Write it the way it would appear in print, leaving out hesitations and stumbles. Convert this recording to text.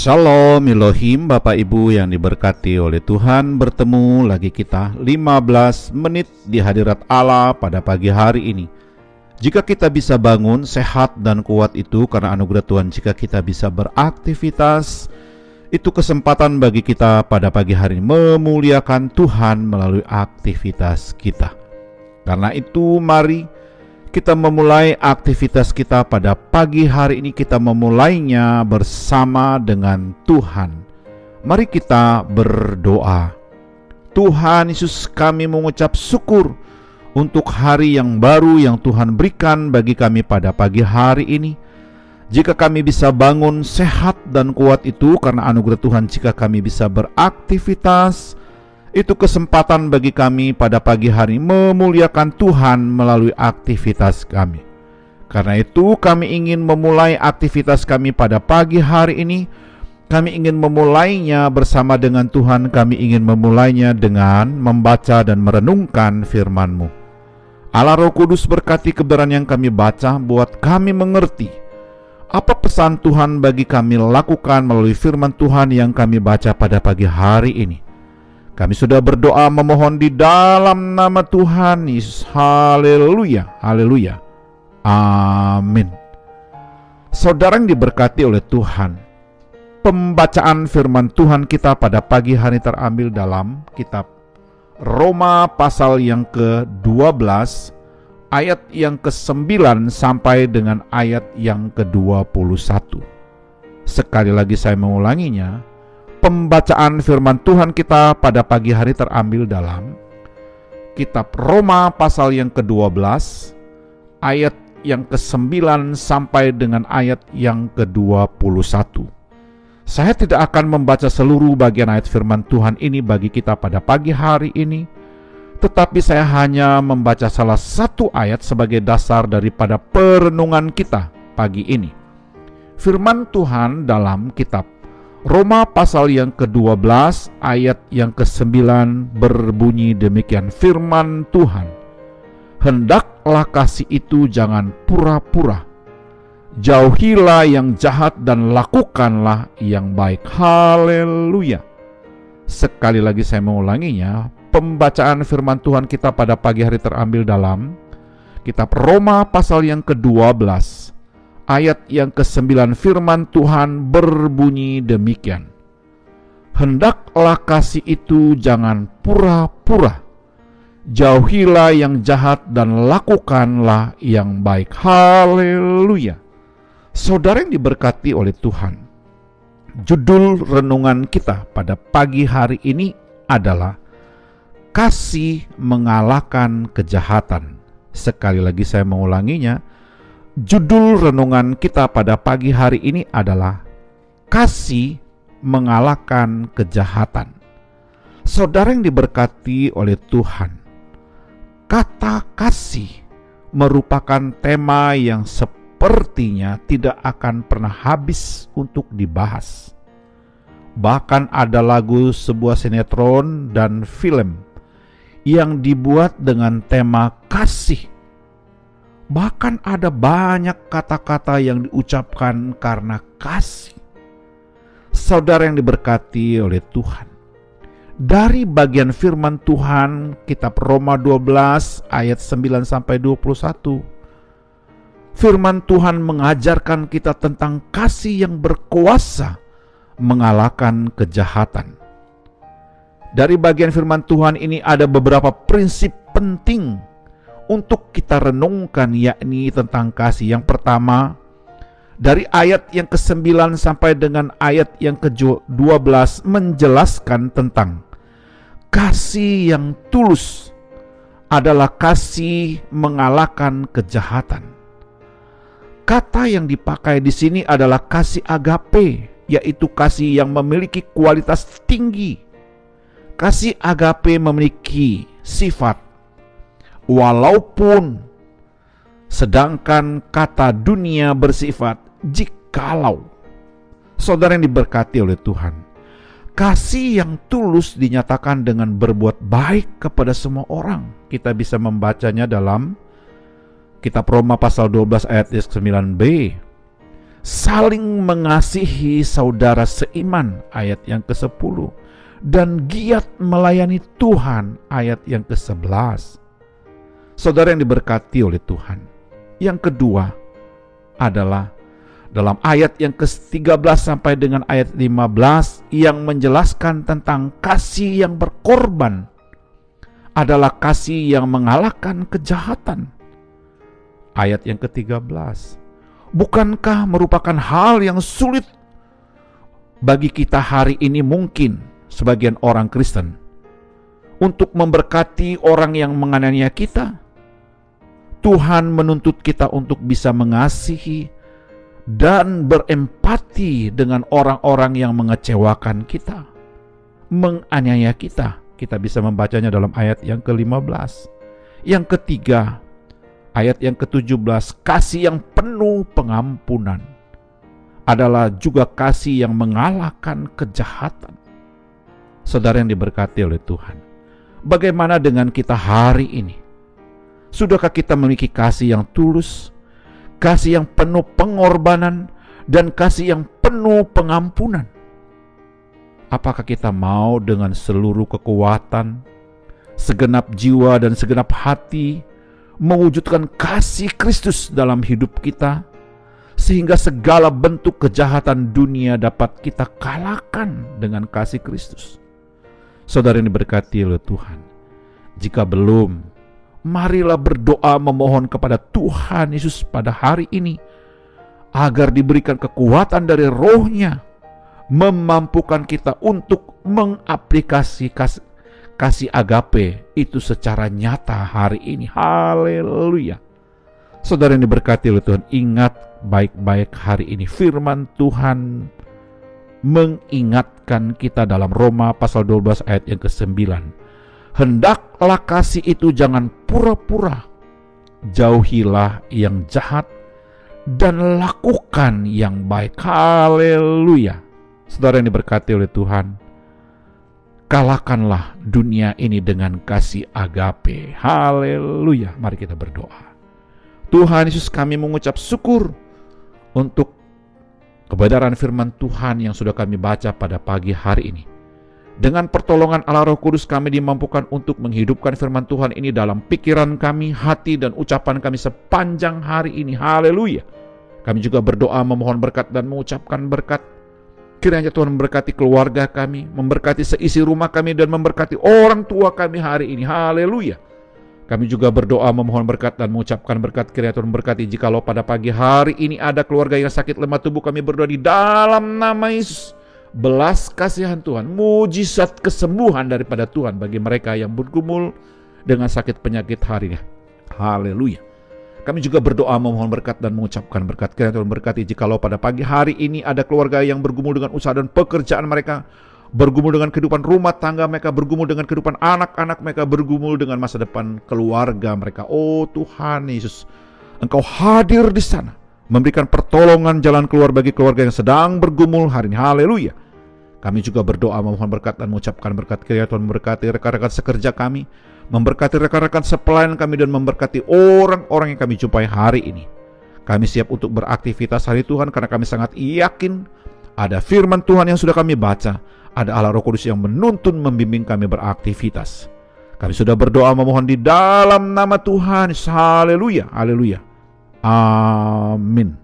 Shalom Elohim, Bapak Ibu yang diberkati oleh Tuhan. Bertemu lagi kita 15 menit di hadirat Allah pada pagi hari ini. Jika kita bisa bangun sehat dan kuat itu karena anugerah Tuhan. Jika kita bisa beraktivitas, itu kesempatan bagi kita pada pagi hari ini memuliakan Tuhan melalui aktivitas kita. Karena itu mari kita memulai aktivitas kita pada pagi hari ini. Kita memulainya bersama dengan Tuhan. Mari kita berdoa. Tuhan Yesus, kami mengucap syukur untuk hari yang baru yang Tuhan berikan bagi kami pada pagi hari ini. Jika kami bisa bangun sehat dan kuat itu karena anugerah Tuhan. Jika kami bisa beraktivitas, itu kesempatan bagi kami pada pagi hari memuliakan Tuhan melalui aktivitas kami. Karena itu kami ingin memulai aktivitas kami pada pagi hari ini. Kami ingin memulainya bersama dengan Tuhan. Kami ingin memulainya dengan membaca dan merenungkan firman-Mu. Allah Roh Kudus, berkati kebenaran yang kami baca, buat kami mengerti apa pesan Tuhan bagi kami lakukan melalui firman Tuhan yang kami baca pada pagi hari ini. Kami sudah berdoa memohon di dalam nama Tuhan Yesus. Haleluya, haleluya, amin. Saudara yang diberkati oleh Tuhan, pembacaan firman Tuhan kita pada pagi hari terambil dalam kitab Roma pasal yang ke-12 ayat yang ke-9 sampai dengan ayat yang ke-21. Sekali lagi saya mengulanginya. Pembacaan firman Tuhan kita pada pagi hari terambil dalam kitab Roma pasal yang ke-12 ayat yang ke-9 sampai dengan ayat yang ke-21. Saya tidak akan membaca seluruh bagian ayat firman Tuhan ini bagi kita pada pagi hari ini, tetapi saya hanya membaca salah satu ayat sebagai dasar daripada perenungan kita pagi ini. Firman Tuhan dalam kitab Roma pasal yang ke-12 ayat yang ke-9 berbunyi demikian. Firman Tuhan, hendaklah kasih itu jangan pura-pura, jauhilah yang jahat dan lakukanlah yang baik. Haleluya. Sekali lagi saya mengulanginya. Pembacaan firman Tuhan kita pada pagi hari terambil dalam kitab Roma pasal yang ke-12 ayat yang ke-9. Firman Tuhan berbunyi demikian. Hendaklah kasih itu jangan pura-pura, jauhilah yang jahat dan lakukanlah yang baik. Haleluya. Saudara yang diberkati oleh Tuhan, judul renungan kita pada pagi hari ini adalah kasih mengalahkan kejahatan. Sekali lagi saya mengulanginya. Judul renungan kita pada pagi hari ini adalah kasih mengalahkan kejahatan. Saudara yang diberkati oleh Tuhan, kata kasih merupakan tema yang sepertinya tidak akan pernah habis untuk dibahas. Bahkan ada lagu, sebuah sinetron dan film yang dibuat dengan tema kasih. Bahkan ada banyak kata-kata yang diucapkan karena kasih. Saudara yang diberkati oleh Tuhan, dari bagian firman Tuhan kitab Roma 12 ayat 9 sampai 21, firman Tuhan mengajarkan kita tentang kasih yang berkuasa mengalahkan kejahatan. Dari bagian firman Tuhan ini ada beberapa prinsip penting untuk kita renungkan, yakni tentang kasih. Yang pertama, dari ayat yang ke-9 sampai dengan ayat yang ke-12 menjelaskan tentang kasih yang tulus adalah kasih mengalahkan kejahatan. Kata yang dipakai di sini adalah kasih agape, yaitu kasih yang memiliki kualitas tinggi. Kasih agape memiliki sifat walaupun, sedangkan kata dunia bersifat jikalau. Saudara yang diberkati oleh Tuhan, kasih yang tulus dinyatakan dengan berbuat baik kepada semua orang. Kita bisa membacanya dalam kitab Roma pasal 12 ayat 9b. saling mengasihi saudara seiman, ayat yang ke-10, dan giat melayani Tuhan, ayat yang ke-11. Saudara yang diberkati oleh Tuhan, yang kedua adalah dalam ayat yang ke-13 sampai dengan ayat 15 yang menjelaskan tentang kasih yang berkorban adalah kasih yang mengalahkan kejahatan. Ayat yang ke-13, bukankah merupakan hal yang sulit bagi kita hari ini mungkin sebagian orang Kristen untuk memberkati orang yang menganiaya kita? Tuhan menuntut kita untuk bisa mengasihi dan berempati dengan orang-orang yang mengecewakan kita, menganiaya kita. Kita bisa membacanya dalam ayat yang ke-15. Yang ketiga, ayat yang ke-17, kasih yang penuh pengampunan adalah juga kasih yang mengalahkan kejahatan. Saudara yang diberkati oleh Tuhan, bagaimana dengan kita hari ini? Sudahkah kita memiliki kasih yang tulus, kasih yang penuh pengorbanan, dan kasih yang penuh pengampunan? Apakah kita mau dengan seluruh kekuatan, segenap jiwa dan segenap hati mewujudkan kasih Kristus dalam hidup kita, sehingga segala bentuk kejahatan dunia dapat kita kalahkan dengan kasih Kristus? Saudara yang diberkati oleh Tuhan, jika belum, marilah berdoa memohon kepada Tuhan Yesus pada hari ini agar diberikan kekuatan dari Roh-Nya, memampukan kita untuk mengaplikasi kasih agape itu secara nyata hari ini. Haleluya. Saudara yang diberkati oleh Tuhan, ingat baik-baik hari ini firman Tuhan mengingatkan kita dalam Roma pasal 12 ayat yang ke-9. Hendaklah kasih itu jangan pura-pura, jauhilah yang jahat dan lakukan yang baik. Haleluya. Saudara yang diberkati oleh Tuhan, kalahkanlah dunia ini dengan kasih agape. Haleluya. Mari kita berdoa. Tuhan Yesus, kami mengucap syukur untuk kebenaran firman Tuhan yang sudah kami baca pada pagi hari ini. Dengan pertolongan Allah Roh Kudus, kami dimampukan untuk menghidupkan firman Tuhan ini dalam pikiran kami, hati, dan ucapan kami sepanjang hari ini. Haleluya. Kami juga berdoa memohon berkat dan mengucapkan berkat. Kiranya Tuhan memberkati keluarga kami, memberkati seisi rumah kami, dan memberkati orang tua kami hari ini. Haleluya. Kami juga berdoa memohon berkat dan mengucapkan berkat. Kiranya Tuhan memberkati jikalau pada pagi hari ini ada keluarga yang sakit lemah tubuh, kami berdoa di dalam nama Yesus. Belas kasihan Tuhan, mujizat kesembuhan daripada Tuhan bagi mereka yang bergumul dengan sakit penyakit hari ini. Haleluya. Kami juga berdoa memohon berkat dan mengucapkan berkat. Kiranya Tuhan berkati jikalau pada pagi hari ini ada keluarga yang bergumul dengan usaha dan pekerjaan mereka, bergumul dengan kehidupan rumah tangga mereka, bergumul dengan kehidupan anak-anak mereka, bergumul dengan masa depan keluarga mereka. Oh Tuhan Yesus, Engkau hadir di sana, memberikan pertolongan jalan keluar bagi keluarga yang sedang bergumul hari ini. Haleluya. Kami juga berdoa memohon berkat dan mengucapkan berkat. Kiranya Tuhan memberkati rekan-rekan sekerja kami, memberkati rekan-rekan sepelayan kami, dan memberkati orang-orang yang kami jumpai hari ini. Kami siap untuk beraktivitas hari Tuhan karena kami sangat yakin ada firman Tuhan yang sudah kami baca, ada Allah Roh Kudus yang menuntun membimbing kami beraktivitas. Kami sudah berdoa memohon di dalam nama Tuhan. Haleluya, haleluya. Amin.